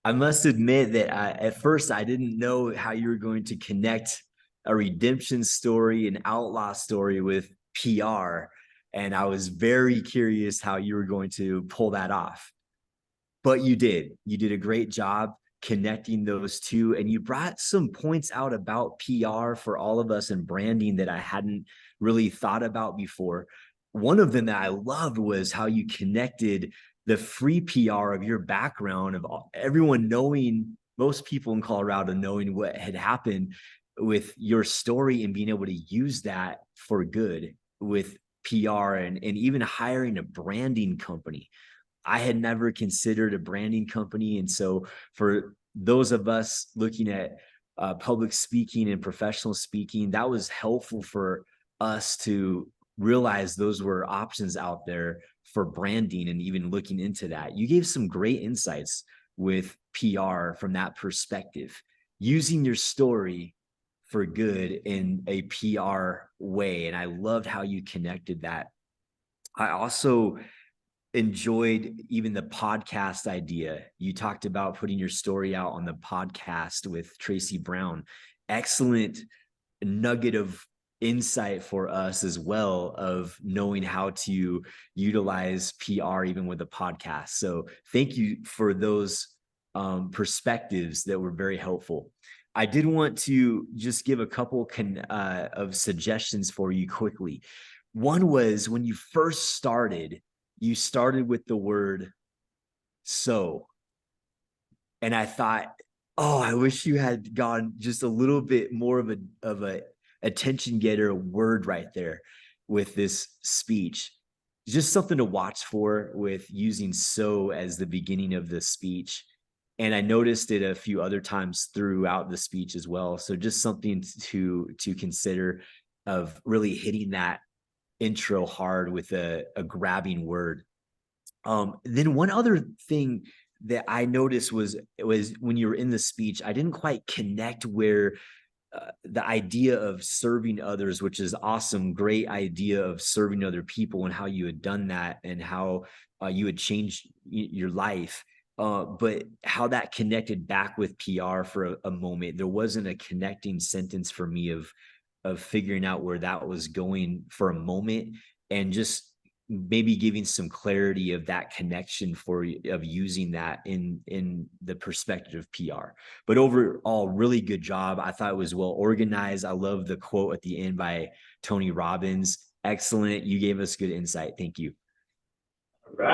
I must admit that at first I didn't know how you were going to connect a redemption story, an outlaw story with PR. And I was very curious how you were going to pull that off. But you did. You did a great job connecting those two. And you brought some points out about PR for all of us and branding that I hadn't really thought about before. One of them that I loved was how you connected the free PR of your background, of everyone knowing, most people in Colorado knowing what had happened with your story and being able to use that for good with PR and even hiring a branding company. I had never considered a branding company. And so for those of us looking at public speaking and professional speaking, that was helpful for us to realize those were options out there for branding and even looking into that. You gave some great insights with PR from that perspective, using your story for good in a PR way. And I loved how you connected that. I also enjoyed even the podcast idea. You talked about putting your story out on the podcast with Tracy Brown. Excellent nugget of insight for us as well, of knowing how to utilize PR even with a podcast. So thank you for those perspectives that were very helpful. I did want to just give a couple of suggestions for you quickly. One was when you first started, you started with the word so. And I thought, oh, I wish you had gone just a little bit more of a attention getter word right there with this speech. Just something to watch for with using so as the beginning of the speech. And I noticed it a few other times throughout the speech as well. So just something to consider, of really hitting that intro hard with a grabbing word. Then one other thing that I noticed was when you were in the speech, I didn't quite connect where the idea of serving others, which is awesome, great idea of serving other people and how you had done that and how you had changed your life. But how that connected back with PR for a moment, there wasn't a connecting sentence for me of figuring out where that was going for a moment, and just maybe giving some clarity of that connection of using that in the perspective of PR. But overall, really good job. I thought it was well organized. I love the quote at the end by Tony Robbins. Excellent. You gave us good insight. Thank you. All right.